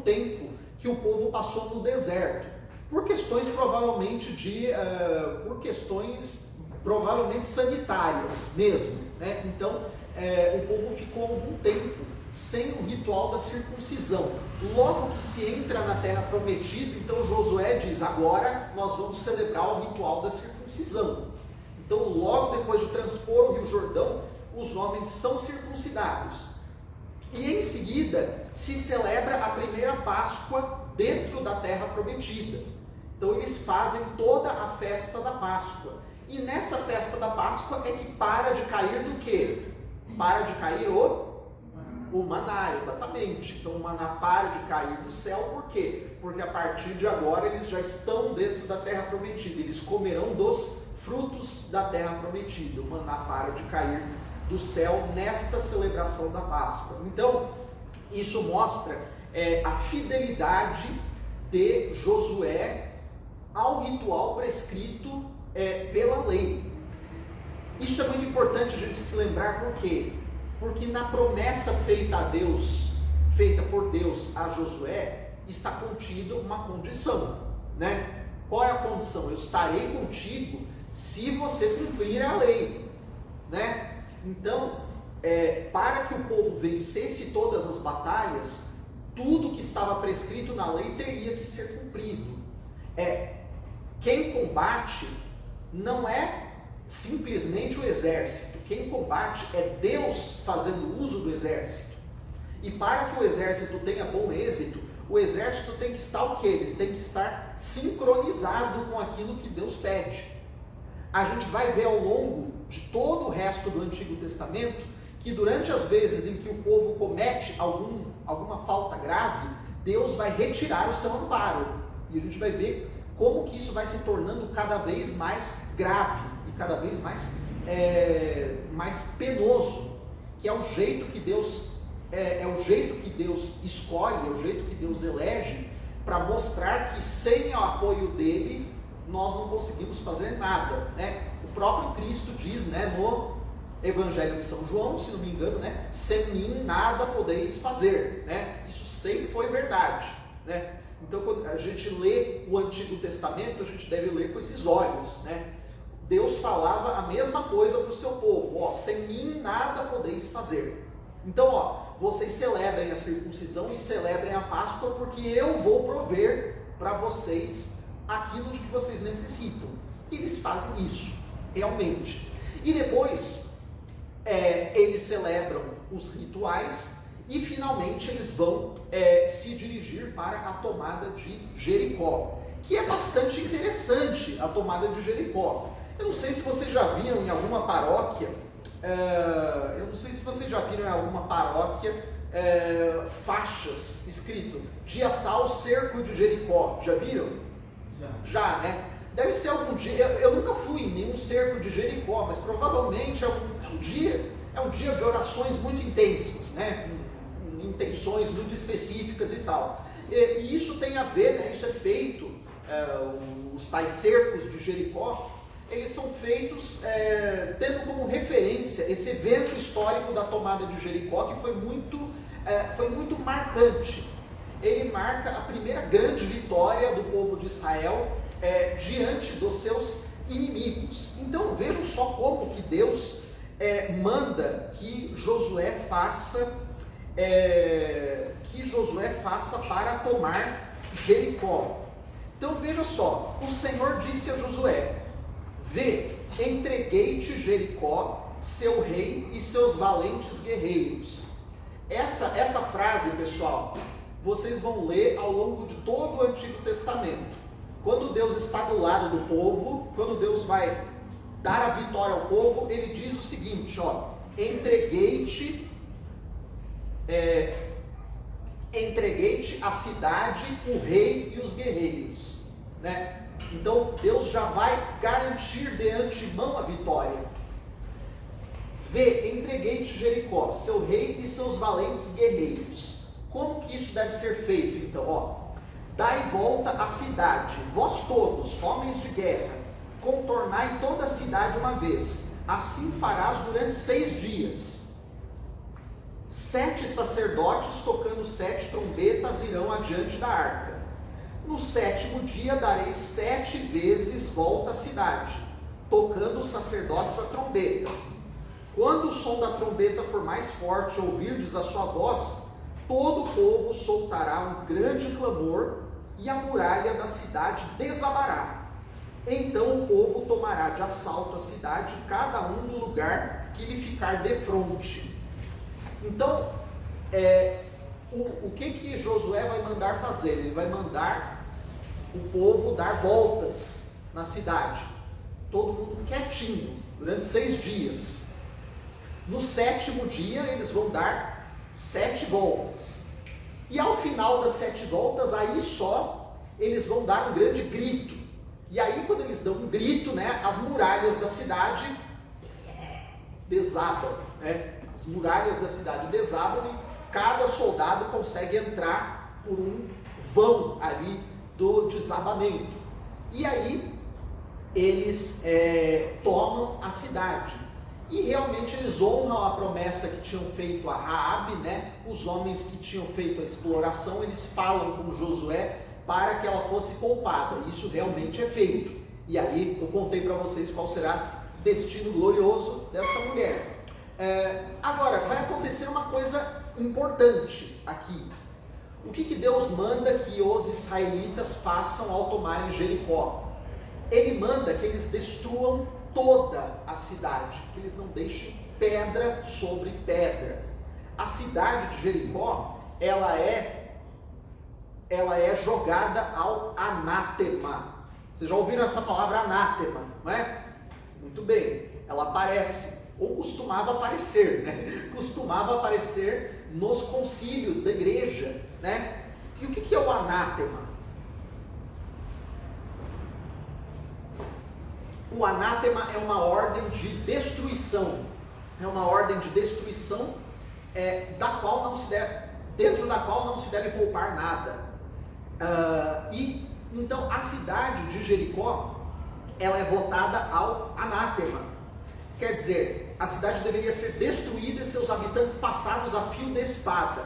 tempo que o povo passou no deserto, por questões provavelmente sanitárias mesmo, né? Então o povo ficou algum tempo sem o ritual da circuncisão. Logo que se entra na terra prometida, então Josué diz: agora nós vamos celebrar o ritual da circuncisão. Então logo depois de transpor o Rio Jordão, os homens são circuncidados. E em seguida se celebra a primeira Páscoa dentro da terra prometida. Então eles fazem toda a festa da Páscoa. E nessa festa da Páscoa é que para de cair do quê? Para de cair o maná, exatamente. Então o maná para de cair do céu, por quê? Porque a partir de agora eles já estão dentro da terra prometida, eles comerão dos frutos da terra prometida. O maná para de cair do céu nesta celebração da Páscoa. Então isso mostra a fidelidade de Josué ao ritual prescrito pela lei. Isso é muito importante a gente se lembrar, por quê? Porque na promessa feita por Deus a Josué, está contida uma condição, né? Qual é a condição? Eu estarei contigo se você cumprir a lei, né? Então, para que o povo vencesse todas as batalhas, tudo que estava prescrito na lei teria que ser cumprido. Quem combate não é simplesmente o exército. Quem combate é Deus fazendo uso do exército. E para que o exército tenha bom êxito, o exército tem que estar o quê? Ele tem que estar sincronizado com aquilo que Deus pede. A gente vai ver ao longo de todo o resto do Antigo Testamento que durante as vezes em que o povo comete alguma falta grave, Deus vai retirar o seu amparo. E a gente vai ver como que isso vai se tornando cada vez mais grave e cada vez mais penoso, que é o jeito que Deus escolhe, é o jeito que Deus elege para mostrar que sem o apoio dele nós não conseguimos fazer nada, né? O próprio Cristo diz, né, no Evangelho de São João, se não me engano, né, sem mim nada podeis fazer, né? Isso sempre foi verdade, né? Então, quando a gente lê o Antigo Testamento, a gente deve ler com esses olhos, né? Deus falava a mesma coisa para o seu povo: sem mim nada podeis fazer. Então, vocês celebrem a circuncisão e celebrem a Páscoa, porque eu vou prover para vocês aquilo de que vocês necessitam. E eles fazem isso, realmente. E depois, eles celebram os rituais e finalmente eles vão se dirigir para a tomada de Jericó, que é bastante interessante, a tomada de Jericó. Eu não sei se vocês já viram em alguma paróquia, faixas escrito dia tal cerco de Jericó. Já viram? Já, né? Deve ser algum dia. Eu nunca fui em nenhum cerco de Jericó, mas provavelmente é um dia de orações muito intensas, né? Com intenções muito específicas e tal. E isso tem a ver, né? Isso é feito, os tais cercos de Jericó, eles são feitos tendo como referência esse evento histórico da tomada de Jericó, que foi muito marcante. Ele marca a primeira grande vitória do povo de Israel diante dos seus inimigos. Então vejam só como que Deus manda que Josué faça para tomar Jericó. Então veja só, o Senhor disse a Josué: vê, entreguei-te Jericó, seu rei e seus valentes guerreiros. Essa frase, pessoal, vocês vão ler ao longo de todo o Antigo Testamento. Quando Deus está do lado do povo, quando Deus vai dar a vitória ao povo, ele diz o seguinte: entreguei-te a cidade, o rei e os guerreiros, né? Então Deus já vai garantir de antemão a vitória. Vê, entreguei-te Jericó, seu rei e seus valentes guerreiros. Como que isso deve ser feito? Então, dai volta à cidade, vós todos, homens de guerra, contornai toda a cidade uma vez. Assim farás durante 6 dias. 7 sacerdotes tocando 7 trombetas irão adiante da arca. No 7º dia dareis 7 vezes volta à cidade, tocando os sacerdotes a trombeta. Quando o som da trombeta for mais forte, ouvirdes a sua voz, todo o povo soltará um grande clamor e a muralha da cidade desabará. Então o povo tomará de assalto a cidade, cada um no lugar que lhe ficar defronte. Então, o que Josué vai mandar fazer? Ele vai mandar o povo dar voltas na cidade, todo mundo quietinho, durante 6 dias. No 7º dia eles vão dar 7 voltas, e ao final das 7 voltas, aí só eles vão dar um grande grito, e aí quando eles dão um grito, né, as muralhas da cidade desabam, né? As muralhas da cidade desabam e cada soldado consegue entrar por um vão ali do desabamento. E aí eles tomam a cidade. E realmente eles honram a promessa que tinham feito a Raabe, né? Os homens que tinham feito a exploração, eles falam com Josué para que ela fosse poupada. Isso realmente é feito. E aí eu contei para vocês qual será o destino glorioso desta mulher. Agora, vai acontecer uma coisa importante aqui. O que Deus manda que os israelitas façam ao tomarem Jericó? Ele manda que eles destruam toda a cidade, que eles não deixem pedra sobre pedra. A cidade de Jericó, ela é jogada ao anátema. Vocês já ouviram essa palavra anátema, não é? Muito bem, ela aparece, ou costumava aparecer, né? Costumava aparecer nos concílios da igreja, né? E o que é o anátema? O anátema é uma ordem de destruição. É uma ordem de destruição dentro da qual não se deve poupar nada. Então a cidade de Jericó, ela é votada ao anátema. Quer dizer, a cidade deveria ser destruída e seus habitantes passados a fio de espada.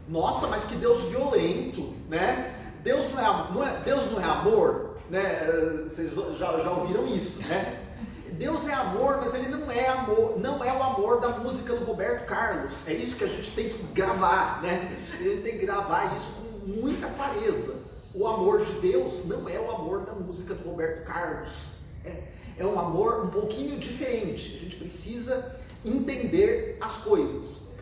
Nossa, mas que Deus violento, né? Deus não é amor, né? Vocês já ouviram isso, né? Deus é amor, mas ele não é amor, não é o amor da música do Roberto Carlos. É isso que a gente tem que gravar, né? A gente tem que gravar isso com muita clareza. O amor de Deus não é o amor da música do Roberto Carlos. É um amor um pouquinho diferente. A gente precisa entender as coisas.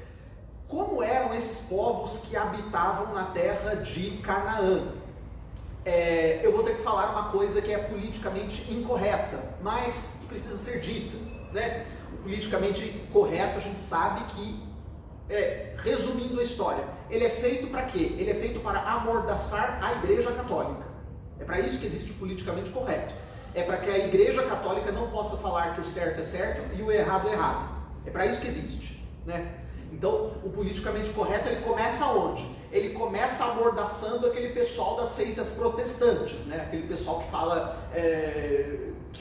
Como eram esses povos que habitavam na terra de Canaã? Eu vou ter que falar uma coisa que é politicamente incorreta, mas que precisa ser dita, né? O politicamente correto, a gente sabe que, resumindo a história, ele é feito para quê? Ele é feito para amordaçar a Igreja Católica. É para isso que existe o politicamente correto. É para que a Igreja Católica não possa falar que o certo é certo e o errado é errado. É para isso que existe, né? Então, o politicamente correto, ele começa onde? Ele começa amordaçando aquele pessoal das seitas protestantes, né? Aquele pessoal que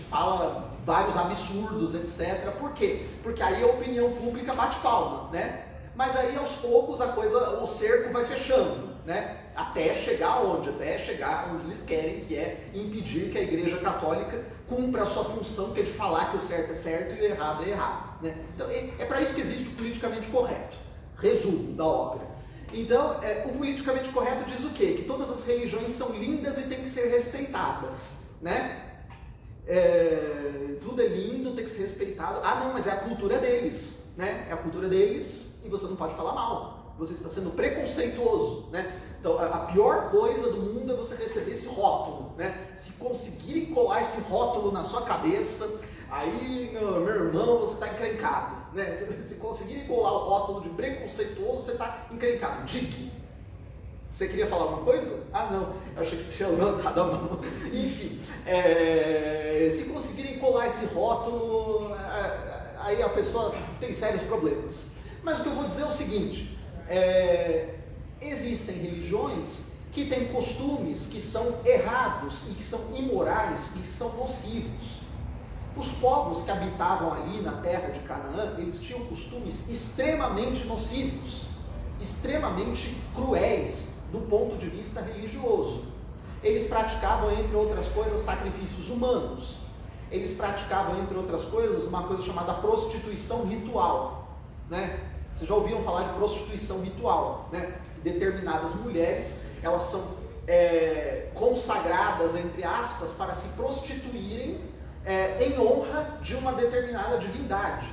fala vários absurdos, etc. Por quê? Porque aí a opinião pública bate palma, né? Mas aí aos poucos o cerco vai fechando, né? Até chegar onde? Até chegar onde eles querem, que é impedir que a Igreja Católica cumpra a sua função, que é de falar que o certo é certo e o errado é errado, né? Então é para isso que existe o politicamente correto. Resumo da obra. Então, o politicamente correto diz o quê? Que todas as religiões são lindas e têm que ser respeitadas, né? Tudo é lindo, tem que ser respeitado. Ah, não, mas é a cultura deles, né? É a cultura deles e você não pode falar mal. Você está sendo preconceituoso, né? Então, a pior coisa do mundo é você receber esse rótulo, né? Se conseguirem colar esse rótulo na sua cabeça, aí, meu irmão, você está encrencado, né? Se conseguirem colar o rótulo de preconceituoso, você está encrencado. Dique. Você queria falar alguma coisa? Ah, não, eu achei que você tinha levantado a mão. Enfim, se conseguirem colar esse rótulo, aí a pessoa tem sérios problemas. Mas o que eu vou dizer é o seguinte, existem religiões que têm costumes que são errados e que são imorais e que são nocivos. Os povos que habitavam ali na terra de Canaã, eles tinham costumes extremamente nocivos, extremamente cruéis do ponto de vista religioso. Eles praticavam, entre outras coisas, sacrifícios humanos. Eles praticavam, entre outras coisas, uma coisa chamada prostituição ritual, né? Vocês já ouviram falar de prostituição ritual, né? Determinadas mulheres, elas são consagradas, entre aspas, para se prostituírem em honra de uma determinada divindade,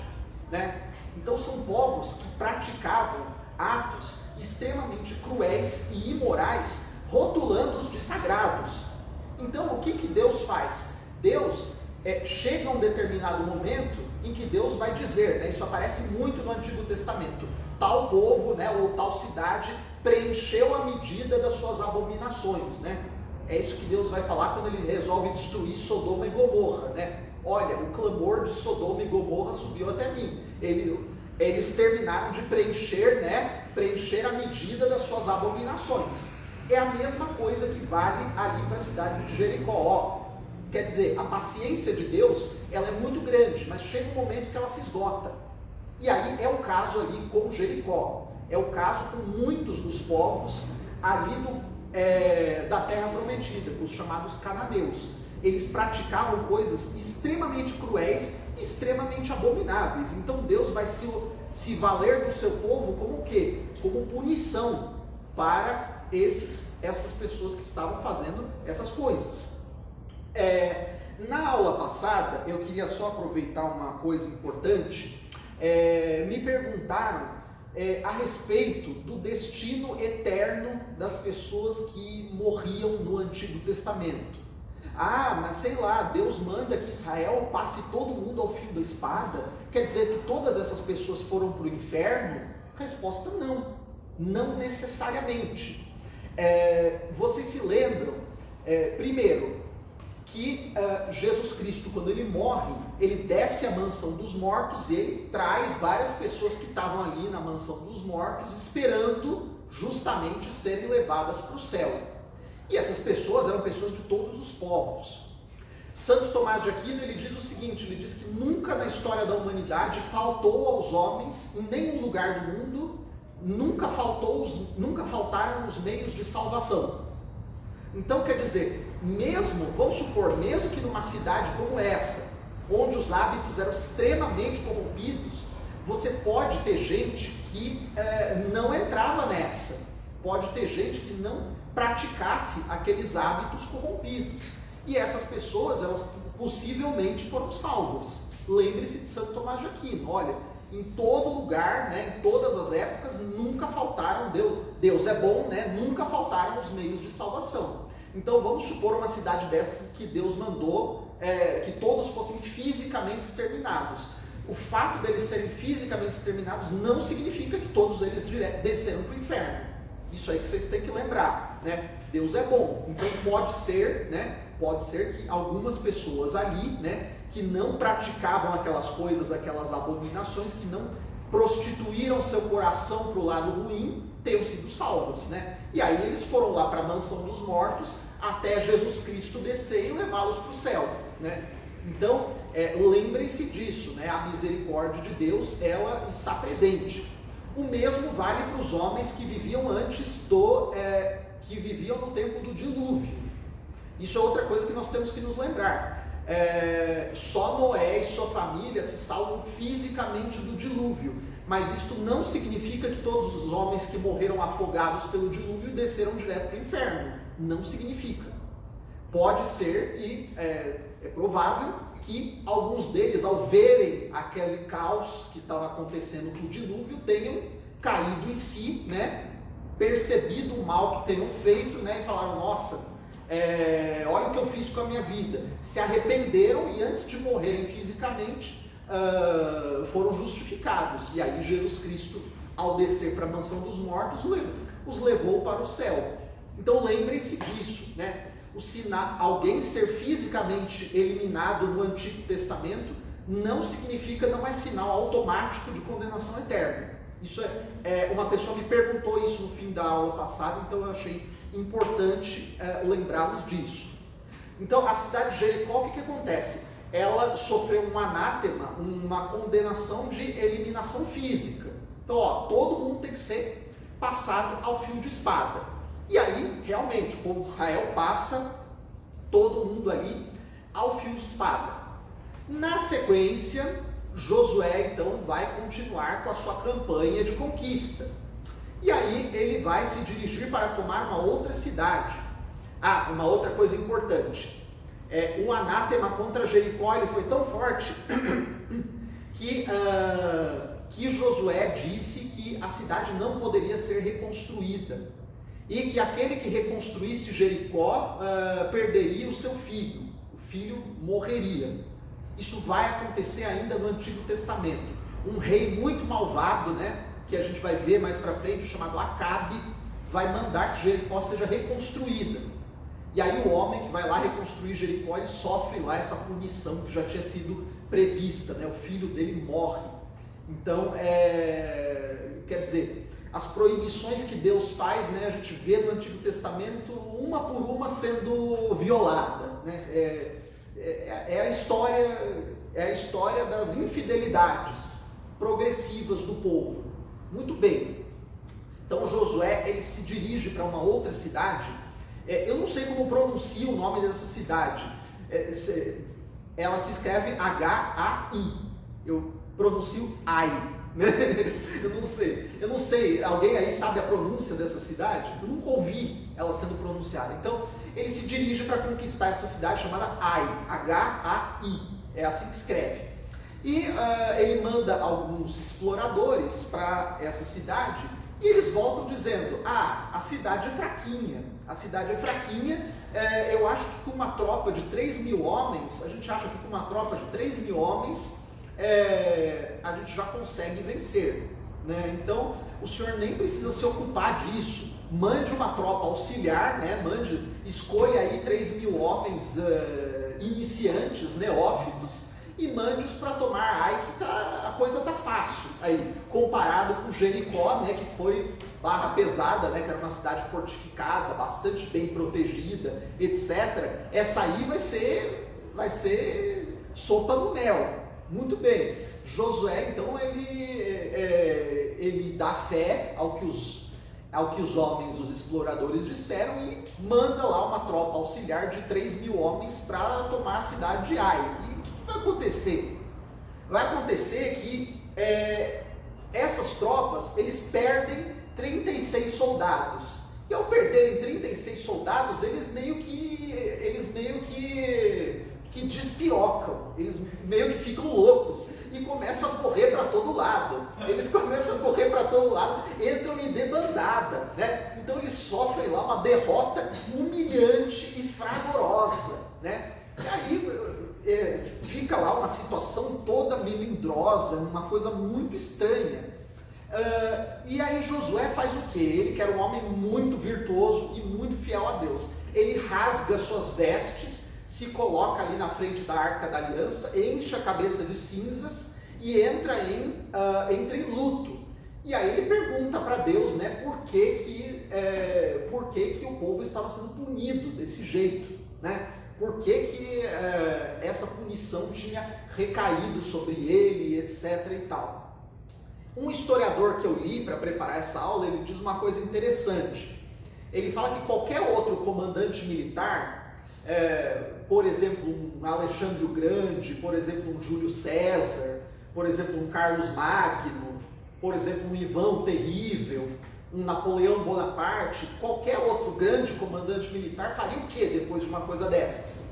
né? Então são povos que praticavam atos extremamente cruéis e imorais, rotulando-os de sagrados. Então o que Deus faz? Deus chega a um determinado momento em que Deus vai dizer, né, isso aparece muito no Antigo Testamento, tal povo, né, ou tal cidade preencheu a medida das suas abominações, né? É isso que Deus vai falar quando ele resolve destruir Sodoma e Gomorra, né? Olha, o clamor de Sodoma e Gomorra subiu até mim. Eles terminaram de preencher, né, preencher a medida das suas abominações. É a mesma coisa que vale ali para a cidade de Jericó. Quer dizer, a paciência de Deus, ela é muito grande, mas chega um momento que ela se esgota. E aí é o caso ali com Jericó. É o caso com muitos dos povos ali da Terra Prometida, os chamados cananeus. Eles praticavam coisas extremamente cruéis, extremamente abomináveis. Então Deus vai se valer do seu povo como o quê? Como punição para essas pessoas que estavam fazendo essas coisas. Na aula passada, eu queria só aproveitar uma coisa importante. Me perguntaram a respeito do destino eterno das pessoas que morriam no Antigo Testamento. Mas sei lá, Deus manda que Israel passe todo mundo ao fio da espada? Quer dizer que todas essas pessoas foram para o inferno? Resposta: não necessariamente. Vocês se lembram, primeiro, que Jesus Cristo, quando ele morre, ele desce à mansão dos mortos e ele traz várias pessoas que estavam ali na mansão dos mortos, esperando justamente serem levadas para o céu. E essas pessoas eram pessoas de todos os povos. Santo Tomás de Aquino, ele diz o seguinte, ele diz que nunca na história da humanidade faltou aos homens, em nenhum lugar do mundo, nunca faltaram os meios de salvação. Então, quer dizer, vamos supor, mesmo que numa cidade como essa, onde os hábitos eram extremamente corrompidos, você pode ter gente que não entrava nessa, pode ter gente que não praticasse aqueles hábitos corrompidos, e essas pessoas, elas possivelmente foram salvas. Lembre-se de Santo Tomás de Aquino, olha, em todo lugar, né, em todas as épocas, nunca faltaram, Deus é bom, né, nunca faltaram os meios de salvação. Então vamos supor uma cidade dessas que Deus mandou que todos fossem fisicamente exterminados. O fato deles serem fisicamente exterminados não significa que todos eles desceram para o inferno. Isso aí que vocês têm que lembrar, né? Deus é bom, então pode ser que algumas pessoas ali, né, que não praticavam aquelas coisas, aquelas abominações, que não prostituíram seu coração para o lado ruim, tenham sido salvas, né? E aí eles foram lá para a mansão dos mortos até Jesus Cristo descer e levá-los para o céu, né? Então, lembrem-se disso, né? A misericórdia de Deus, ela está presente. O mesmo vale para os homens que viviam que viviam no tempo do dilúvio. Isso é outra coisa que nós temos que nos lembrar. Só Noé e sua família se salvam fisicamente do dilúvio, mas isto não significa que todos os homens que morreram afogados pelo dilúvio desceram direto para o inferno. Não significa. Pode ser, e é provável que alguns deles, ao verem aquele caos que estava acontecendo com o dilúvio, tenham caído em si, né, percebido o mal que tenham feito, né, e falaram: nossa, olha o que eu fiz com a minha vida. Se arrependeram e antes de morrerem fisicamente, foram justificados. E aí Jesus Cristo, ao descer para a mansão dos mortos, os levou para o céu. Então lembrem-se disso, né? Alguém ser fisicamente eliminado no Antigo Testamento não significa, não é sinal automático de condenação eterna. Isso uma pessoa me perguntou isso no fim da aula passada, então eu achei importante lembrá-los disso. Então, a cidade de Jericó, o que acontece? ela sofreu um anátema, uma condenação de eliminação física. Então, todo mundo tem que ser passado ao fio de espada. E aí, realmente, o povo de Israel passa todo mundo ali ao fio de espada. Na sequência, Josué, então, vai continuar com a sua campanha de conquista. E aí, ele vai se dirigir para tomar uma outra cidade. Uma outra coisa importante. O anátema contra Jericó ele foi tão forte que Josué disse que a cidade não poderia ser reconstruída e que aquele que reconstruísse Jericó perderia o seu filho, o filho morreria. Isso vai acontecer ainda no Antigo Testamento. Um rei muito malvado, né, que a gente vai ver mais para frente, chamado Acabe, vai mandar que Jericó seja reconstruída. E aí o homem que vai lá reconstruir Jericó, ele sofre lá essa punição que já tinha sido prevista, né? O filho dele morre. Então, quer dizer, as proibições que Deus faz, né, a gente vê no Antigo Testamento, uma por uma sendo violada, né? É a história das infidelidades progressivas do povo. Muito bem. Então Josué, ele se dirige para uma outra cidade. Eu não sei como pronuncia o nome dessa cidade. Ela se escreve H-A-I. Eu pronuncio Ai. Eu não sei. Alguém aí sabe a pronúncia dessa cidade? Eu nunca ouvi ela sendo pronunciada. Então, ele se dirige para conquistar essa cidade chamada Ai. H-A-I. É assim que escreve. E ele manda alguns exploradores para essa cidade. E eles voltam dizendo, a cidade é fraquinha, eu acho que com uma tropa de 3.000 homens, a gente acha que com uma tropa de 3.000 homens, a gente já consegue vencer, né? Então, o senhor nem precisa se ocupar disso, mande uma tropa auxiliar, né? Escolha aí 3.000 homens iniciantes, neófitos, e mande-os para tomar Ai, que a coisa tá fácil aí, comparado com Jericó, né, que foi barra pesada, né, que era uma cidade fortificada, bastante bem protegida, etc. Essa aí vai ser sopa no mel. Muito bem. Josué, então, ele dá fé ao que os homens, os exploradores disseram e manda lá uma tropa auxiliar de 3.000 homens para tomar a cidade de Ai. E vai acontecer? Vai acontecer que essas tropas, eles perdem 36 soldados. E ao perderem 36 soldados, eles meio que despirocam, eles meio que ficam loucos e começam a correr para todo lado. Entram em debandada, né? Então eles sofrem lá uma derrota humilhante e fragorosa, né? E aí fica lá uma situação toda melindrosa, uma coisa muito estranha. E aí Josué faz o quê? Ele, que era um homem muito virtuoso e muito fiel a Deus, ele rasga suas vestes, se coloca ali na frente da Arca da Aliança, enche a cabeça de cinzas e entra em luto. E aí ele pergunta para Deus, né, por que o povo estava sendo punido desse jeito, né? Por que essa punição tinha recaído sobre ele, etc. e tal. Um historiador que eu li para preparar essa aula, ele diz uma coisa interessante. Ele fala que qualquer outro comandante militar, por exemplo, um Alexandre o Grande, por exemplo, um Júlio César, por exemplo, um Carlos Magno, por exemplo, um Ivan o Terrível, um Napoleão Bonaparte, qualquer outro grande comandante militar faria o que depois de uma coisa dessas?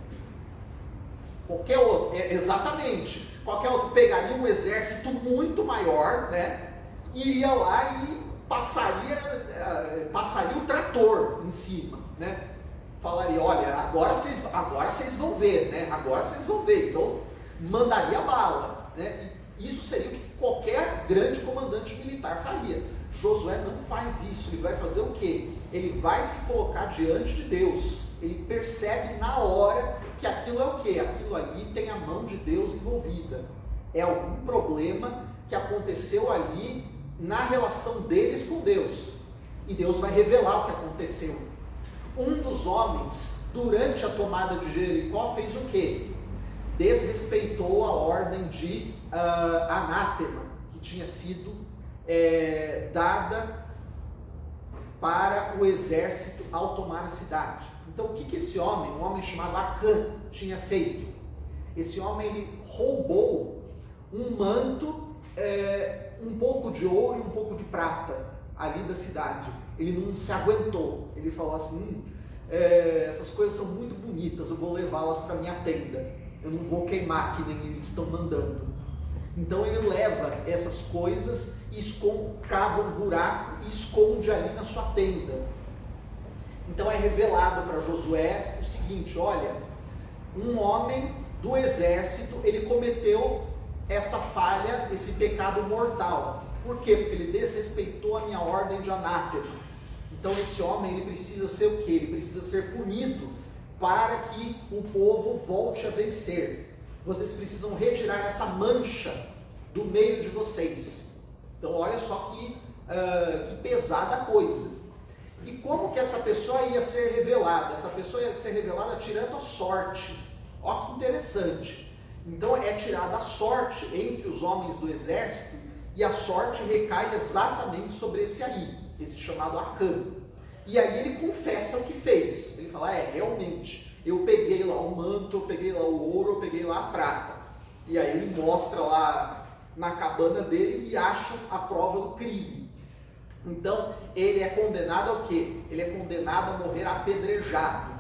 Qualquer outro, exatamente, qualquer outro pegaria um exército muito maior, né, iria lá e passaria o trator em cima, né, falaria, olha, agora vocês vão ver, né, então mandaria bala, né, e isso seria o que qualquer grande comandante militar faria. Josué não faz isso, ele vai fazer o quê? Ele vai se colocar diante de Deus, ele percebe na hora que aquilo é o quê? Aquilo ali tem a mão de Deus envolvida, é algum problema que aconteceu ali na relação deles com Deus, e Deus vai revelar o que aconteceu. Um dos homens, durante a tomada de Jericó, fez o quê? desrespeitou a ordem de anátema, que tinha sido dada para o exército ao tomar a cidade. Então o que esse homem, um homem chamado Acã, tinha feito? Esse homem, ele roubou um manto, um pouco de ouro e um pouco de prata ali da cidade. Ele não se aguentou, ele falou assim, essas coisas são muito bonitas, eu vou levá-las para minha tenda, eu não vou queimar que nem eles estão mandando. Então ele leva essas coisas e cava um buraco e esconde ali na sua tenda. Então é revelado para Josué o seguinte, olha, um homem do exército, ele cometeu essa falha, esse pecado mortal. Por quê? Porque ele desrespeitou a minha ordem de anátema. Então esse homem, ele precisa ser o quê? Ele precisa ser punido para que o povo volte a vencer. Vocês precisam retirar essa mancha do meio de vocês. Então olha só que pesada coisa. E como que essa pessoa ia ser revelada? Essa pessoa ia ser revelada tirando a sorte. Olha que interessante. Então é tirada a sorte entre os homens do exército, e a sorte recai exatamente sobre esse aí, esse chamado Acã. E aí ele confessa o que fez. Ele fala, realmente, eu peguei lá o manto, eu peguei lá o ouro, eu peguei lá a prata. E aí ele mostra lá na cabana dele e acha a prova do crime. Então ele é condenado ao quê? Ele é condenado a morrer apedrejado.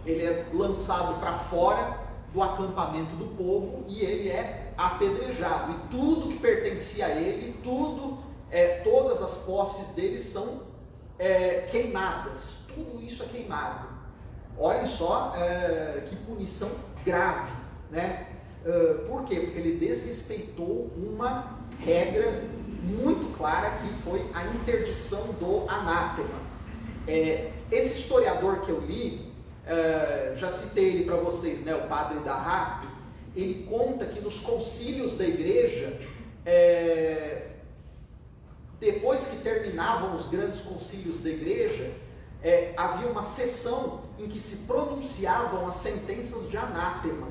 Ele é lançado para fora do acampamento do povo e ele é apedrejado. E tudo que pertencia a ele, todas as posses dele são queimadas. Tudo isso é queimado. Olhem só que punição grave, né? Por quê? Porque ele desrespeitou uma regra muito clara, que foi a interdição do anátema. Esse historiador que eu li, já citei ele para vocês, né, o padre Darrá, ele conta que nos concílios da igreja, depois que terminavam os grandes concílios da igreja, havia uma sessão em que se pronunciavam as sentenças de anátema.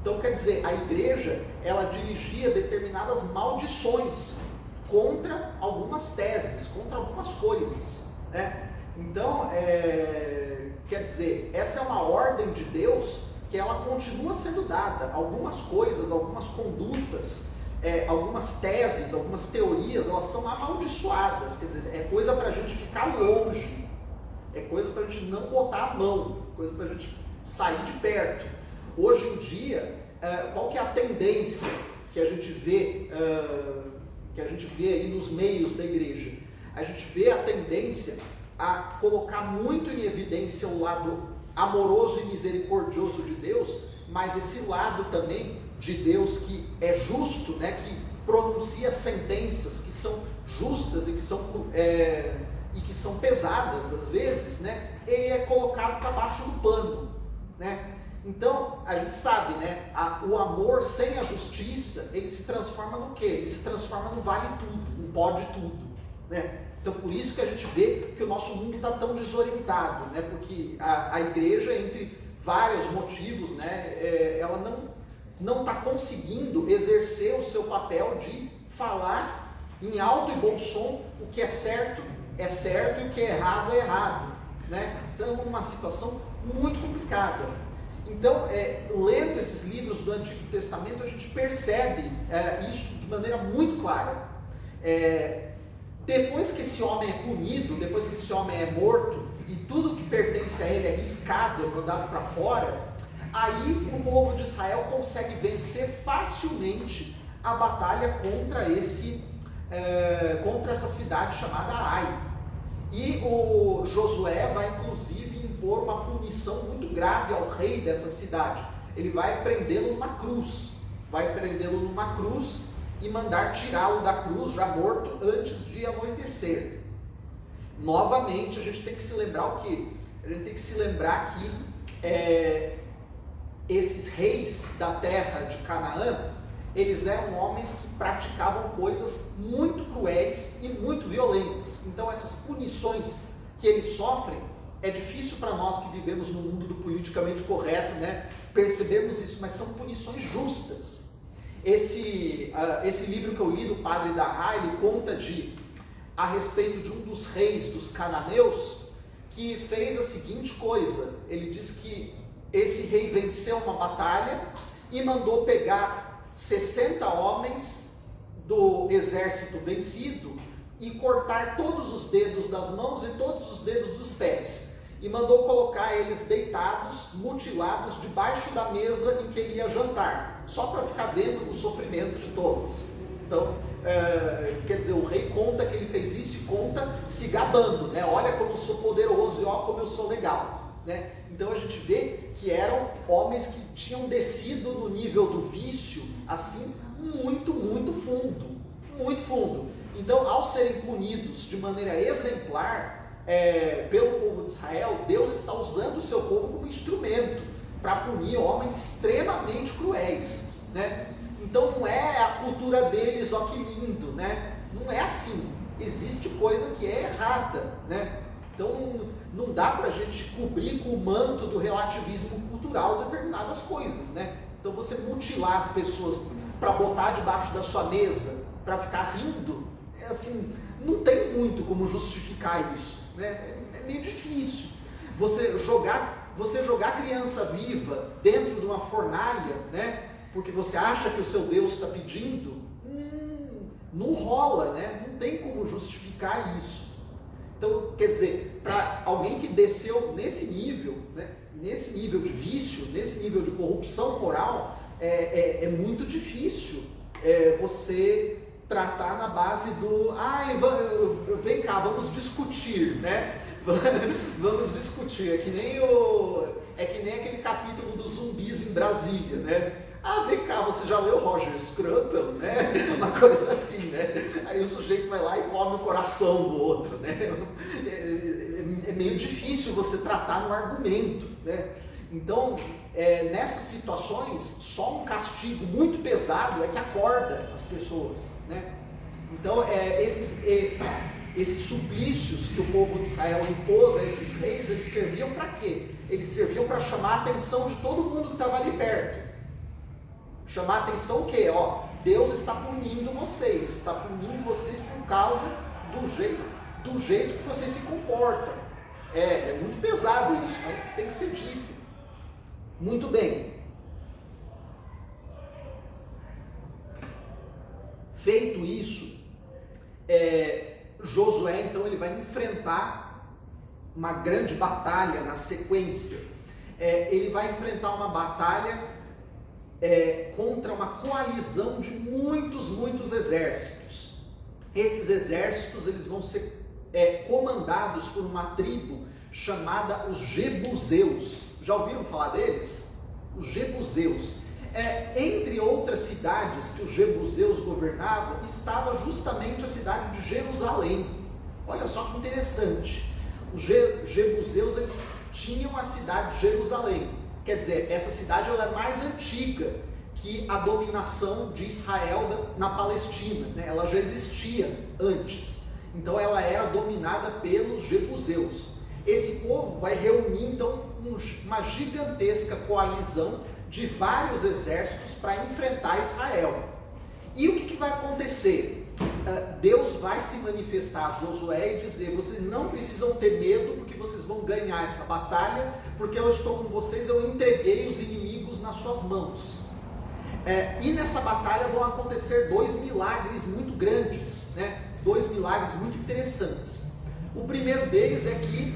Então, quer dizer, a igreja, ela dirigia determinadas maldições contra algumas teses, contra algumas coisas, né? Então, quer dizer, essa é uma ordem de Deus que ela continua sendo dada. Algumas coisas, algumas condutas, algumas teses, algumas teorias, elas são amaldiçoadas, quer dizer, é coisa para a gente ficar longe, é coisa para a gente não botar a mão, coisa para a gente sair de perto. Hoje em dia, qual que é a tendência que a gente vê, aí nos meios da igreja? A gente vê a tendência a colocar muito em evidência o lado amoroso e misericordioso de Deus, mas esse lado também de Deus que é justo, né, que pronuncia sentenças que são justas e que são pesadas às vezes, né, ele é colocado para baixo do pano, né? Então, a gente sabe, né, o amor sem a justiça, ele se transforma no quê? Ele se transforma no vale tudo, no pode tudo, né? Então, por isso que a gente vê que o nosso mundo está tão desorientado, né? Porque a igreja, entre vários motivos, né, ela não está conseguindo exercer o seu papel de falar em alto e bom som o que é certo e o que é errado, né? Então, é uma situação muito complicada. Então, lendo esses livros do Antigo Testamento, a gente percebe isso de maneira muito clara. Depois que esse homem é punido, depois que esse homem é morto, e tudo que pertence a ele é riscado, é mandado para fora, aí o povo de Israel consegue vencer facilmente a batalha contra essa cidade chamada Ai. E o Josué vai inclusive impor uma punição muito grave ao rei dessa cidade. Ele vai prendê-lo numa cruz, e mandar tirá-lo da cruz já morto antes de anoitecer. Novamente a gente tem que se lembrar o quê? A gente tem que se lembrar que esses reis da terra de Canaã, eles eram homens que praticavam coisas muito cruéis e muito violentas. Então essas punições que eles sofrem, é difícil para nós que vivemos no mundo do politicamente correto, né, percebermos isso, mas são punições justas. Esse livro que eu li do padre Dahá, ele conta a respeito de um dos reis dos cananeus, que fez a seguinte coisa. Ele diz que esse rei venceu uma batalha e mandou pegar 60 homens do exército vencido e cortar todos os dedos das mãos e todos os dedos dos pés. E mandou colocar eles deitados, mutilados, debaixo da mesa em que ele ia jantar, só para ficar vendo o sofrimento de todos. Então, quer dizer, o rei conta que ele fez isso e conta se gabando, né? Olha como eu sou poderoso e olha como eu sou legal, né? Então a gente vê que eram homens que tinham descido no nível do vício, assim, muito, muito fundo, muito fundo. Então, ao serem punidos de maneira exemplar, pelo povo de Israel, Deus está usando o seu povo como instrumento para punir homens extremamente cruéis, né? Então não é a cultura deles, ó que lindo, né? Não é assim. Existe coisa que é errada, né? Então não dá para a gente cobrir com o manto do relativismo cultural determinadas coisas, né? Então você mutilar as pessoas para botar debaixo da sua mesa, para ficar rindo, assim, não tem muito como justificar isso, né? É meio difícil. Você jogar criança viva dentro de uma fornalha, né? Porque você acha que o seu Deus está pedindo, não rola, né? Não tem como justificar isso. Então, quer dizer, para alguém que desceu nesse nível, né? Nesse nível de vício, nesse nível de corrupção moral, é muito difícil você tratar na base do, vem cá, vamos discutir, né? Vamos discutir. É que nem aquele capítulo dos zumbis em Brasília, né? Vem cá, você já leu Roger Scruton, né? Uma coisa assim, né? Aí o sujeito vai lá e come o coração do outro, né? É meio difícil você tratar no argumento, né? Então, nessas situações, só um castigo muito pesado é que acorda as pessoas, né? Então, esses suplícios que o povo de Israel impôs a esses reis, eles serviam para quê? Eles serviam para chamar a atenção de todo mundo que estava ali perto. Chamar a atenção o quê? Deus está punindo vocês por causa do jeito que vocês se comportam. É muito pesado isso, mas tem que ser dito. Muito bem. Feito isso, Josué, então, ele vai enfrentar uma grande batalha na sequência. Ele vai enfrentar uma batalha contra uma coalizão de muitos exércitos. Esses exércitos, eles vão ser comandados por uma tribo chamada os Jebuseus. Já ouviram falar deles? Os Jebuseus. Entre outras cidades que os Jebuseus governavam, estava justamente a cidade de Jerusalém. Olha só que interessante. Os Jebuseus, eles tinham a cidade de Jerusalém. Quer dizer, essa cidade ela é mais antiga que a dominação de Israel na Palestina, né? Ela já existia antes. Então ela era dominada pelos Jebuseus. Esse povo vai reunir então uma gigantesca coalizão de vários exércitos para enfrentar Israel. E o que vai acontecer? Deus vai se manifestar a Josué e dizer: vocês não precisam ter medo, porque vocês vão ganhar essa batalha, porque eu estou com vocês, eu entreguei os inimigos nas suas mãos. E nessa batalha vão acontecer 2 milagres muito grandes, né? 2 milagres muito interessantes. O primeiro deles é que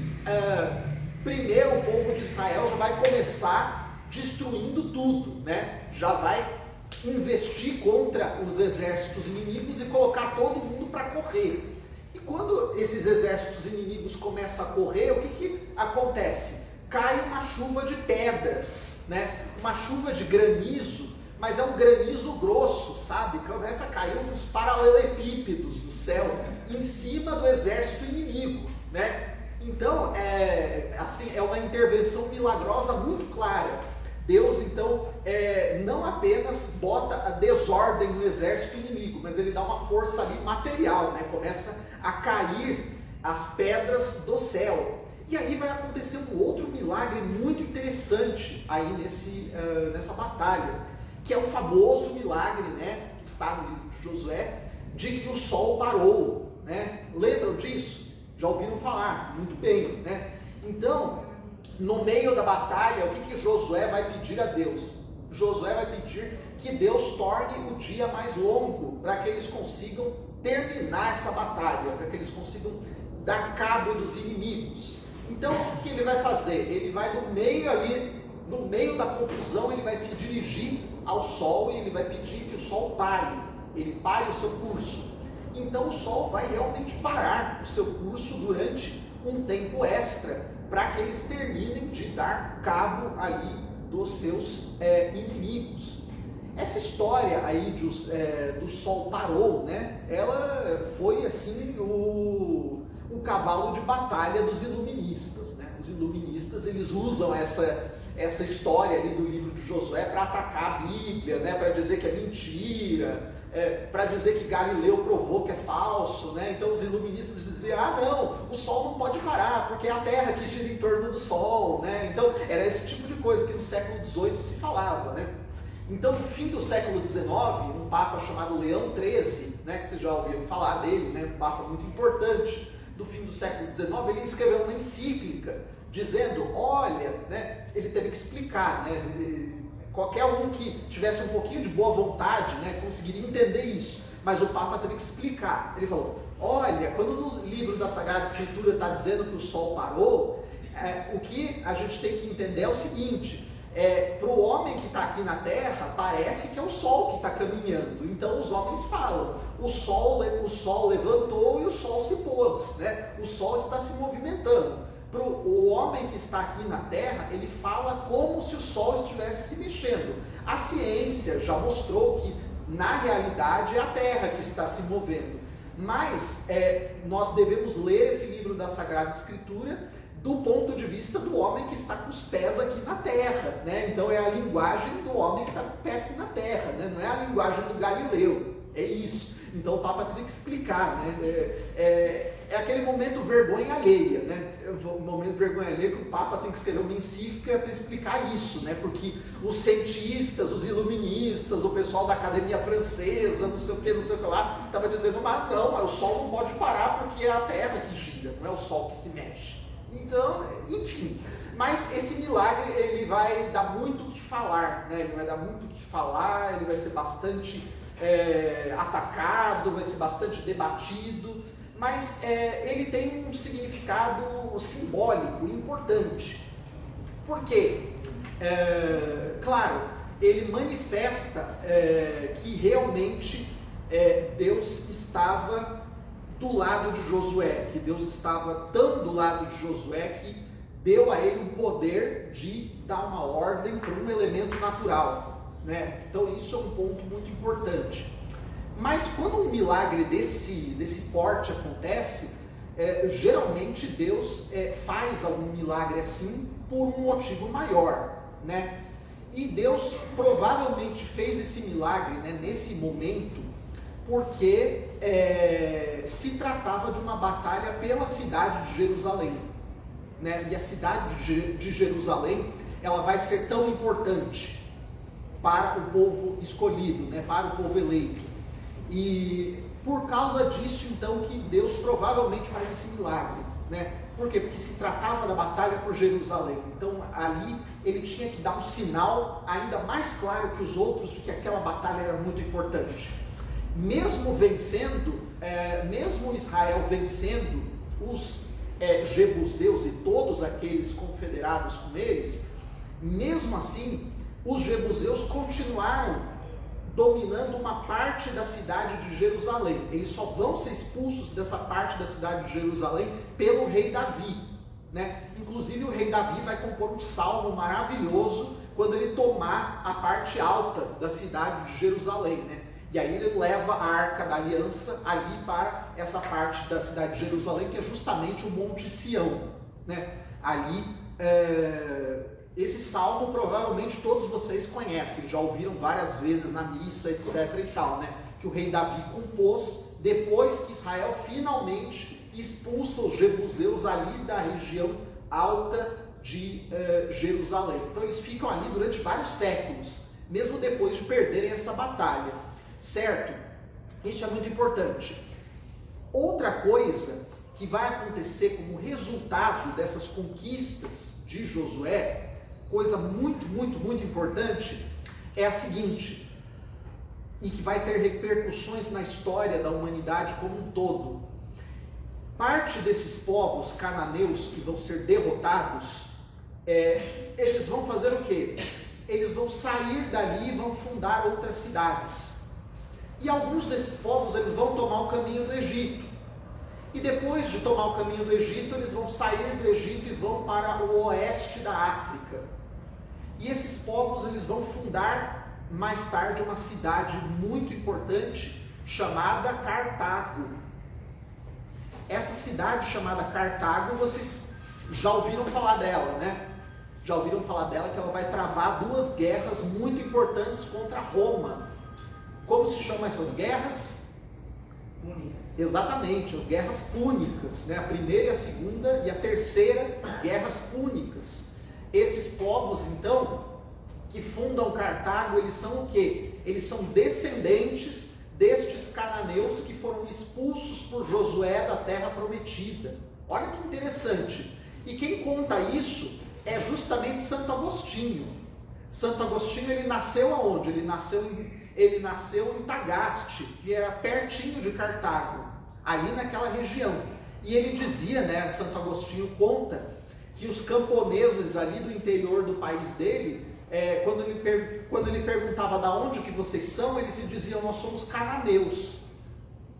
primeiro o povo de Israel já vai começar destruindo tudo, né? Já vai investir contra os exércitos inimigos e colocar todo mundo para correr. E quando esses exércitos inimigos começam a correr, o que acontece? Cai uma chuva de pedras, né? Uma chuva de granizo, mas é um granizo grosso, sabe? Começa a cair uns paralelepípedos do céu em cima do exército inimigo, né? Então, é uma intervenção milagrosa muito clara. Deus, então, não apenas bota a desordem no exército inimigo, mas ele dá uma força ali material, né? Começa a cair as pedras do céu. E aí vai acontecer um outro milagre muito interessante aí nessa batalha, que é o famoso milagre, né, que está no livro de Josué, de que o sol parou, né? Lembram disso? Já ouviram falar? Muito bem, né? Então, no meio da batalha, o que Josué vai pedir a Deus? Josué vai pedir que Deus torne o dia mais longo, para que eles consigam terminar essa batalha, para que eles consigam dar cabo dos inimigos. Então, o que ele vai fazer? Ele vai no meio da confusão, ele vai se dirigir ao sol e ele vai pedir que o sol pare, ele pare o seu curso. Então o sol vai realmente parar o seu curso durante um tempo extra, para que eles terminem de dar cabo ali dos seus inimigos. Essa história aí do sol parou, né? Ela foi assim o cavalo de batalha dos iluministas, né? Os iluministas, eles usam essa história ali do livro de Josué para atacar a Bíblia, né? Para dizer que é mentira, para dizer que Galileu provou que é falso, né? Então os iluministas diziam, não, o sol não pode parar, porque é a Terra que gira em torno do sol, né? Então era esse tipo de coisa que no século XVIII se falava, né? Então, no fim do século XIX, um papa chamado Leão XIII, né, que vocês já ouviram falar dele, né, um papa muito importante do fim do século XIX, ele escreveu uma encíclica dizendo, olha, né, ele teve que explicar, né, qualquer um que tivesse um pouquinho de boa vontade, né, conseguiria entender isso, mas o papa teve que explicar. Ele falou, olha, quando no livro da Sagrada Escritura está dizendo que o sol parou, o que a gente tem que entender é o seguinte, para o homem que está aqui na Terra, parece que é o sol que está caminhando. Então os homens falam, o sol levantou e o sol se pôs, né? O sol está se movimentando. Para o homem que está aqui na Terra, ele fala como se o sol estivesse se mexendo. A ciência já mostrou que, na realidade, é a Terra que está se movendo. Mas nós devemos ler esse livro da Sagrada Escritura do ponto de vista do homem que está com os pés aqui na Terra, né? Então é a linguagem do homem que está com o pé aqui na Terra, né? Não é a linguagem do Galileu, é isso. Então o Papa teve que explicar, né? É aquele momento vergonha alheia, né? O momento vergonha alheia que o Papa tem que escrever uma encíclica para explicar isso, né? Porque os cientistas, os iluministas, o pessoal da Academia Francesa, não sei o que lá, estava dizendo, mas não, o sol não pode parar porque é a Terra que gira, não é o sol que se mexe. Então, enfim, mas esse milagre ele vai dar muito o que falar, né? Ele vai dar muito o que falar, ele vai ser bastante atacado, vai ser bastante debatido, mas ele tem um significado simbólico importante. Por quê? Claro, ele manifesta que realmente Deus estava do lado de Josué, que Deus estava tão do lado de Josué que deu a ele um poder de dar uma ordem para um elemento natural, né? Então isso é um ponto muito importante. Mas quando um milagre desse porte acontece, geralmente Deus faz algum milagre assim por um motivo maior, né? E Deus provavelmente fez esse milagre, né, nesse momento, porque se tratava de uma batalha pela cidade de Jerusalém, né? E a cidade de Jerusalém, ela vai ser tão importante para o povo escolhido, né? Para o povo eleito. E por causa disso, então, que Deus provavelmente faz esse milagre, né? Por quê? Porque se tratava da batalha por Jerusalém. Então ali ele tinha que dar um sinal ainda mais claro que os outros de que aquela batalha era muito importante. Mesmo Israel vencendo os jebuseus e todos aqueles confederados com eles, mesmo assim, os jebuseus continuaram dominando uma parte da cidade de Jerusalém. Eles só vão ser expulsos dessa parte da cidade de Jerusalém pelo rei Davi, né? Inclusive o rei Davi vai compor um salmo maravilhoso quando ele tomar a parte alta da cidade de Jerusalém, né? E aí ele leva a Arca da Aliança ali para essa parte da cidade de Jerusalém, que é justamente o Monte Sião, né? Ali, esse salmo provavelmente todos vocês conhecem, já ouviram várias vezes na missa, etc e tal, né? Que o rei Davi compôs depois que Israel finalmente expulsa os jebuseus ali da região alta de Jerusalém. Então eles ficam ali durante vários séculos, mesmo depois de perderem essa batalha, certo? Isso é muito importante. Outra coisa que vai acontecer como resultado dessas conquistas de Josué, coisa muito, muito, muito importante, é a seguinte, e que vai ter repercussões na história da humanidade como um todo. Parte desses povos cananeus que vão ser derrotados, eles vão fazer o quê? Eles vão sair dali e vão fundar outras cidades. E alguns desses povos, eles vão tomar o caminho do Egito. E depois de tomar o caminho do Egito, eles vão sair do Egito e vão para o oeste da África. E esses povos, eles vão fundar mais tarde uma cidade muito importante chamada Cartago. Essa cidade chamada Cartago, vocês já ouviram falar dela, né? Já ouviram falar dela que ela vai travar duas guerras muito importantes contra Roma. Como se chamam essas guerras? Púnicas. Exatamente, as guerras púnicas, né? A primeira e a segunda e a terceira guerras púnicas. Esses povos, então, que fundam Cartago, eles são o quê? Eles são descendentes destes cananeus que foram expulsos por Josué da terra prometida. Olha que interessante. E quem conta isso é justamente Santo Agostinho. Santo Agostinho, ele nasceu aonde? Ele nasceu em Tagaste, que era pertinho de Cartago, ali naquela região. E ele dizia, né, Santo Agostinho conta, que os camponeses ali do interior do país dele, quando ele perguntava de onde que vocês são, eles se diziam, nós somos cananeus.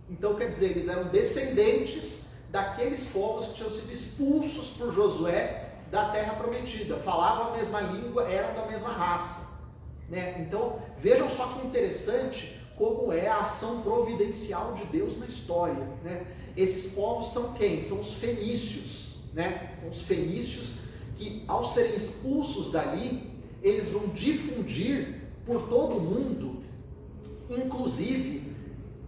Então, quer dizer, eles eram descendentes daqueles povos que tinham sido expulsos por Josué da terra prometida, falavam a mesma língua, eram da mesma raça, né? Então, vejam só que interessante como é a ação providencial de Deus na história, né? Esses povos são quem? São os fenícios, né? São os fenícios que, ao serem expulsos dali, eles vão difundir por todo o mundo, inclusive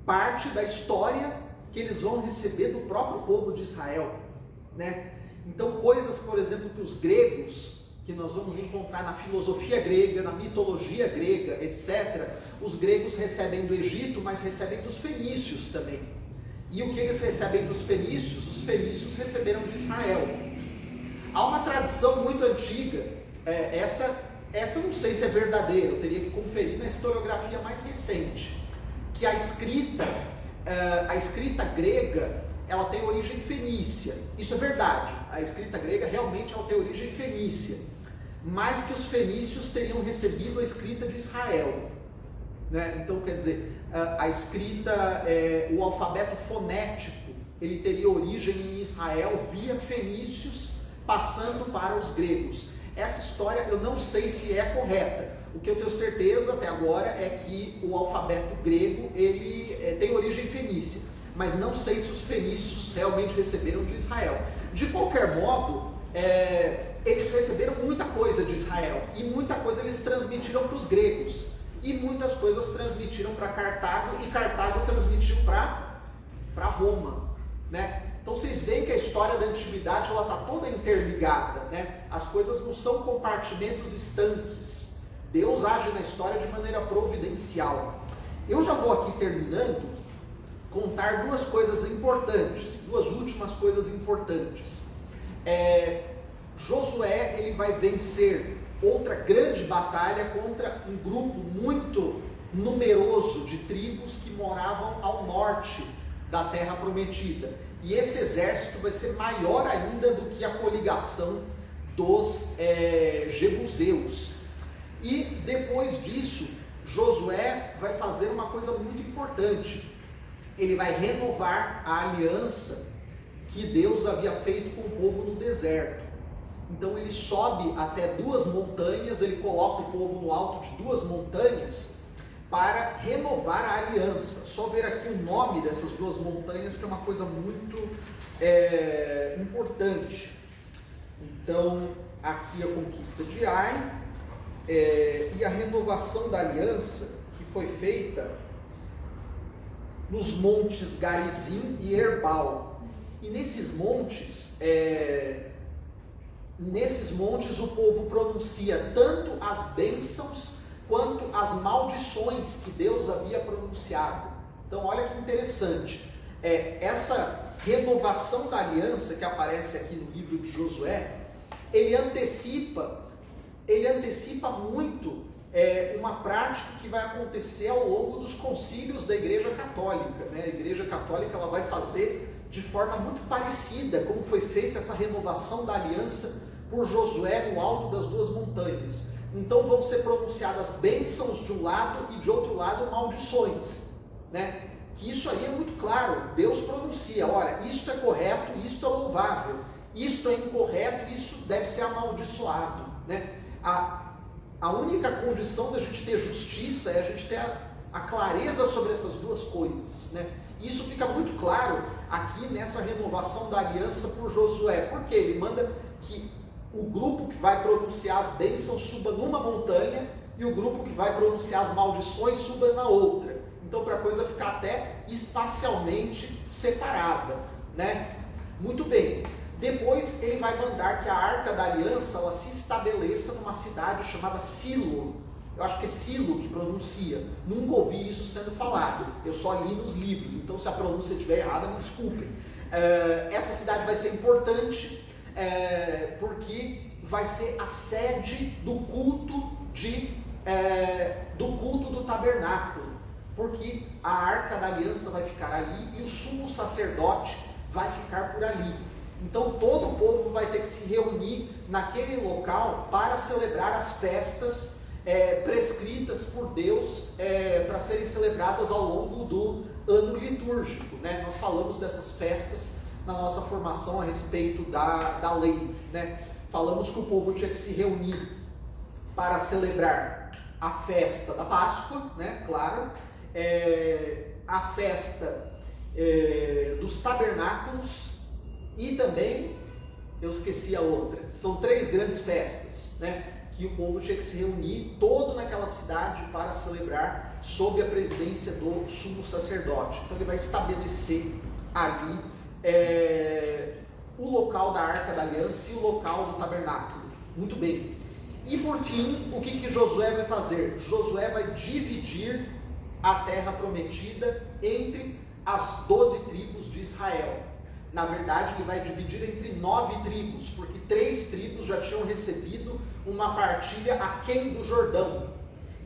parte da história que eles vão receber do próprio povo de Israel, né? Então, coisas, por exemplo, que os gregos, que nós vamos encontrar na filosofia grega, na mitologia grega, etc., os gregos recebem do Egito, mas recebem dos fenícios também. E o que eles recebem dos fenícios? Os fenícios receberam de Israel. Há uma tradição muito antiga, essa eu não sei se é verdadeira, eu teria que conferir na historiografia mais recente, que a escrita grega, ela tem origem fenícia. Isso é verdade, a escrita grega realmente ela tem origem fenícia, mas que os fenícios teriam recebido a escrita de Israel, né? Então, quer dizer, a escrita, o alfabeto fonético, ele teria origem em Israel via fenícios, passando para os gregos. Essa história eu não sei se é correta. O que eu tenho certeza até agora é que o alfabeto grego ele tem origem fenícia, mas não sei se os fenícios realmente receberam de Israel. De qualquer modo, eles receberam muita coisa de Israel, e muita coisa eles transmitiram para os gregos, e muitas coisas transmitiram para Cartago, e Cartago transmitiu para Roma, né? Então vocês veem que a história da antiguidade ela está toda interligada, né? As coisas não são compartimentos estanques. Deus age na história de maneira providencial. Eu já vou aqui terminando, contar duas coisas importantes, duas últimas coisas importantes. Josué ele vai vencer outra grande batalha contra um grupo muito numeroso de tribos que moravam ao norte da terra prometida. E esse exército vai ser maior ainda do que a coligação dos jebuseus. E depois disso, Josué vai fazer uma coisa muito importante. Ele vai renovar a aliança que Deus havia feito com o povo no deserto. Então ele sobe até duas montanhas, ele coloca o povo no alto de duas montanhas para renovar a aliança. Só ver aqui o nome dessas duas montanhas, que é uma coisa muito importante. Então, aqui a conquista de Ai, e a renovação da aliança, que foi feita nos montes Garizim e Herbal. E nesses montes, nesses montes o povo pronuncia tanto as bênçãos quanto as maldições que Deus havia pronunciado. Então olha que interessante, essa renovação da aliança que aparece aqui no livro de Josué, ele antecipa muito uma prática que vai acontecer ao longo dos concílios da Igreja Católica, né? A Igreja Católica ela vai fazer de forma muito parecida como foi feita essa renovação da aliança por Josué no alto das duas montanhas. Então vão ser pronunciadas bênçãos de um lado e de outro lado maldições, né? Que isso aí é muito claro, Deus pronuncia, olha, isto é correto, isto é louvável, isto é incorreto, isso deve ser amaldiçoado, né? A única condição da gente ter justiça é a gente ter a clareza sobre essas duas coisas, né? Isso fica muito claro aqui nessa renovação da aliança por Josué, porque ele manda que o grupo que vai pronunciar as bênçãos suba numa montanha e o grupo que vai pronunciar as maldições suba na outra. Então, para a coisa ficar até espacialmente separada, né? Muito bem. Depois ele vai mandar que a Arca da Aliança ela se estabeleça numa cidade chamada Silo. Eu acho que é Silo que pronuncia. Nunca ouvi isso sendo falado. Eu só li nos livros. Então, se a pronúncia estiver errada, me desculpem. Essa cidade vai ser importante porque vai ser a sede do culto do tabernáculo. Porque a Arca da Aliança vai ficar ali e o sumo sacerdote vai ficar por ali. Então todo o povo vai ter que se reunir naquele local para celebrar as festas prescritas por Deus para serem celebradas ao longo do ano litúrgico, né? Nós falamos dessas festas na nossa formação a respeito da lei, né? Falamos que o povo tinha que se reunir para celebrar a festa da Páscoa, né? Claro, a festa dos tabernáculos. E também, eu esqueci a outra, são 3 grandes festas, né, que o povo tinha que se reunir todo naquela cidade para celebrar sob a presidência do sumo sacerdote. Então ele vai estabelecer ali o local da Arca da Aliança e o local do tabernáculo. Muito bem. E por fim, o que Josué vai fazer? Josué vai dividir a terra prometida entre as 12 tribos de Israel. Na verdade, ele vai dividir entre 9 tribos, porque 3 tribos já tinham recebido uma partilha aquém do Jordão.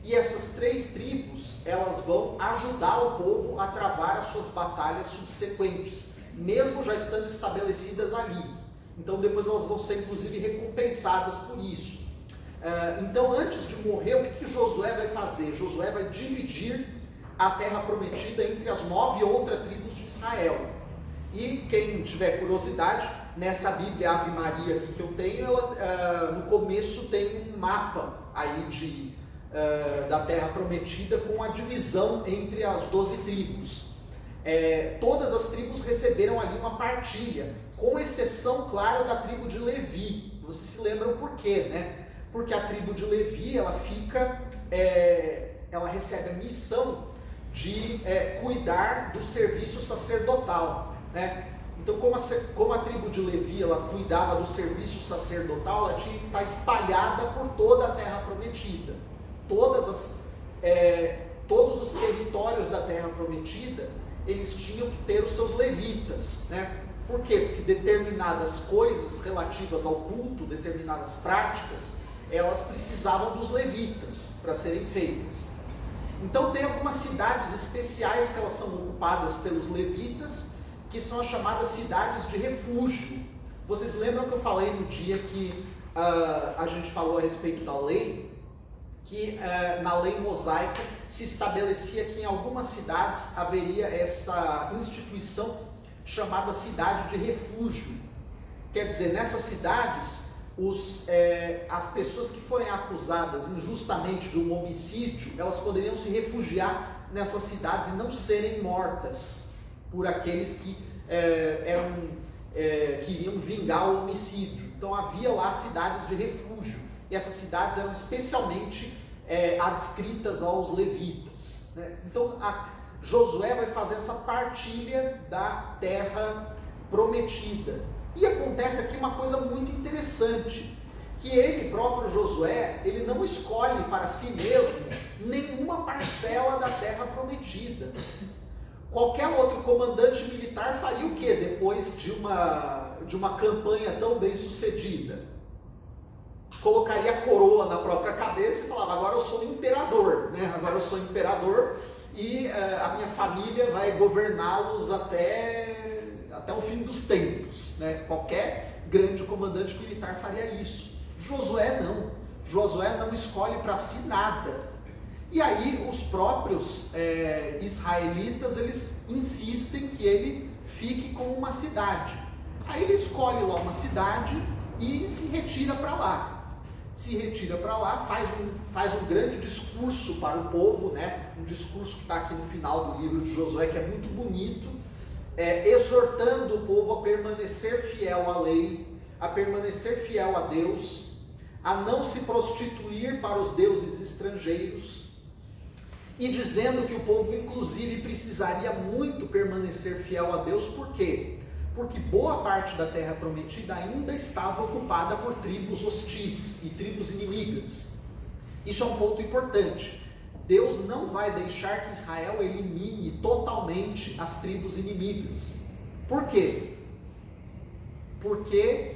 E essas 3 tribos, elas vão ajudar o povo a travar as suas batalhas subsequentes, mesmo já estando estabelecidas ali. Então depois elas vão ser inclusive recompensadas por isso. Então antes de morrer, o que Josué vai fazer? Josué vai dividir a terra prometida entre as 9 outras tribos de Israel. E quem tiver curiosidade, nessa Bíblia Ave Maria aqui que eu tenho, ela, no começo tem um mapa aí da terra prometida com a divisão entre as 12 tribos. Todas as tribos receberam ali uma partilha, com exceção, claro, da tribo de Levi. Vocês se lembram por quê, né? Porque a tribo de Levi, ela recebe a missão de cuidar do serviço sacerdotal, né? Então, como a tribo de Levi ela cuidava do serviço sacerdotal, ela tinha que estar espalhada por toda a terra prometida. Todos os territórios da terra prometida, eles tinham que ter os seus levitas, né? Por quê? Porque determinadas coisas relativas ao culto, determinadas práticas, elas precisavam dos levitas para serem feitas. Então tem algumas cidades especiais que elas são ocupadas pelos levitas, que são as chamadas cidades de refúgio. Vocês lembram que eu falei no dia que a gente falou a respeito da lei, que na lei mosaica se estabelecia que em algumas cidades haveria essa instituição chamada cidade de refúgio. Quer dizer, nessas cidades, as pessoas que forem acusadas injustamente de um homicídio, elas poderiam se refugiar nessas cidades e não serem mortas por aqueles que queriam vingar o homicídio. Então havia lá cidades de refúgio, e essas cidades eram especialmente adscritas aos levitas, né? Então Josué vai fazer essa partilha da terra prometida. E acontece aqui uma coisa muito interessante, que ele próprio, Josué, ele não escolhe para si mesmo nenhuma parcela da terra prometida. Qualquer outro comandante militar faria o quê depois de uma campanha tão bem sucedida? Colocaria a coroa na própria cabeça e falava, agora eu sou imperador, né? Agora eu sou imperador e a minha família vai governá-los até o fim dos tempos, né? Qualquer grande comandante militar faria isso. Josué não. Josué não escolhe para si nada. E aí os próprios israelitas, eles insistem que ele fique com uma cidade. Aí ele escolhe lá uma cidade e se retira para lá. Se retira para lá, faz um grande discurso para o povo, né? Um discurso que está aqui no final do livro de Josué, que é muito bonito, exortando o povo a permanecer fiel à lei, a permanecer fiel a Deus, a não se prostituir para os deuses estrangeiros, e dizendo que o povo inclusive precisaria muito permanecer fiel a Deus. Por quê? Porque boa parte da terra prometida ainda estava ocupada por tribos hostis e tribos inimigas. Isso é um ponto importante. Deus não vai deixar que Israel elimine totalmente as tribos inimigas. Por quê? Porque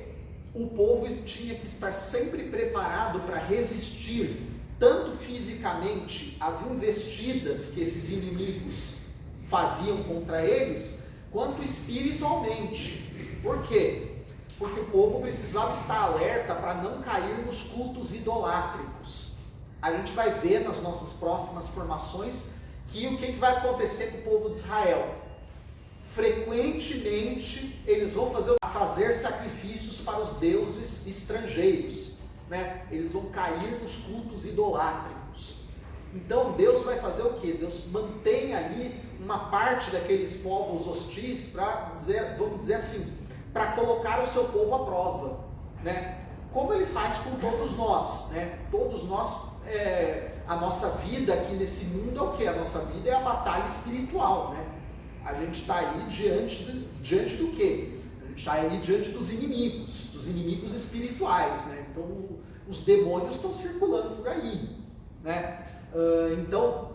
o povo tinha que estar sempre preparado para resistir, tanto fisicamente, às investidas que esses inimigos faziam contra eles, quanto espiritualmente. Por quê? Porque o povo precisava estar alerta para não cair nos cultos idolátricos. A gente vai ver nas nossas próximas formações que o que vai acontecer com o povo de Israel? Frequentemente eles vão fazer sacrifícios para os deuses estrangeiros, né? Eles vão cair nos cultos idolátricos. Então Deus vai fazer o quê? Deus mantém ali uma parte daqueles povos hostis para dizer, vamos dizer assim, para colocar o seu povo à prova, né? Como ele faz com todos nós, né? Todos nós, a nossa vida aqui nesse mundo é o quê? A nossa vida é a batalha espiritual, né? A gente está aí diante do quê? A gente está aí diante dos inimigos espirituais, né? Então os demônios estão circulando por aí, né? Então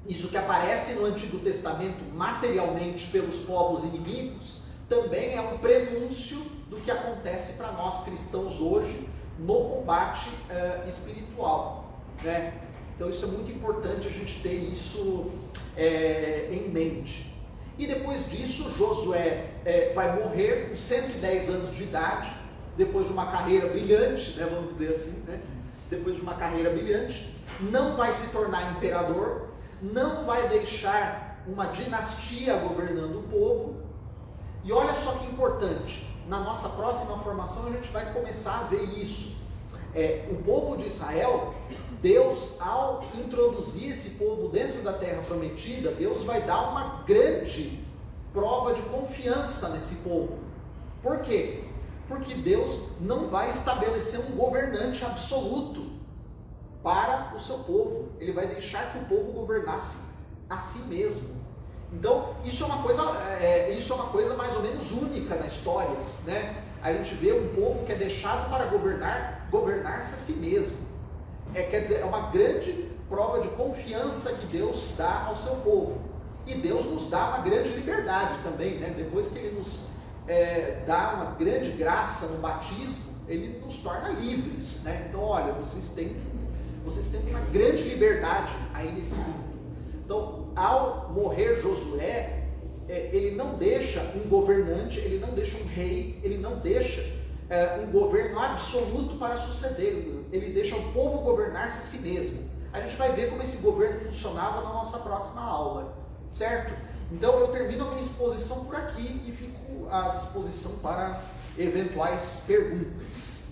isso que aparece no Antigo Testamento materialmente pelos povos inimigos também é um prenúncio do que acontece para nós cristãos hoje no combate espiritual, né? Então isso é muito importante a gente ter isso em mente. E depois disso, Josué vai morrer com 110 anos de idade, depois de uma carreira brilhante, né, vamos dizer assim, né? Depois de uma carreira brilhante, não vai se tornar imperador, não vai deixar uma dinastia governando o povo. E olha só que importante, na nossa próxima formação a gente vai começar a ver isso. O povo de Israel, Deus, ao introduzir esse povo dentro da terra prometida, Deus vai dar uma grande prova de confiança nesse povo. Por quê? Porque Deus não vai estabelecer um governante absoluto para o seu povo. Ele vai deixar que o povo governasse a si mesmo. Então, isso é uma coisa mais ou menos única na história, né? A gente vê um povo que é deixado para governar-se a si mesmo. Quer dizer, é uma grande prova de confiança que Deus dá ao seu povo. E Deus nos dá uma grande liberdade também, né? Depois que Ele nos dá uma grande graça no batismo, Ele nos torna livres, né? Então, olha, vocês têm uma grande liberdade aí nesse mundo. Então, ao morrer Josué, ele não deixa um governante, ele não deixa um rei, ele não deixa um governo absoluto para suceder, ele deixa o povo governar-se a si mesmo. A gente vai ver como esse governo funcionava na nossa próxima aula, certo? Então eu termino a minha exposição por aqui e fico à disposição para eventuais perguntas.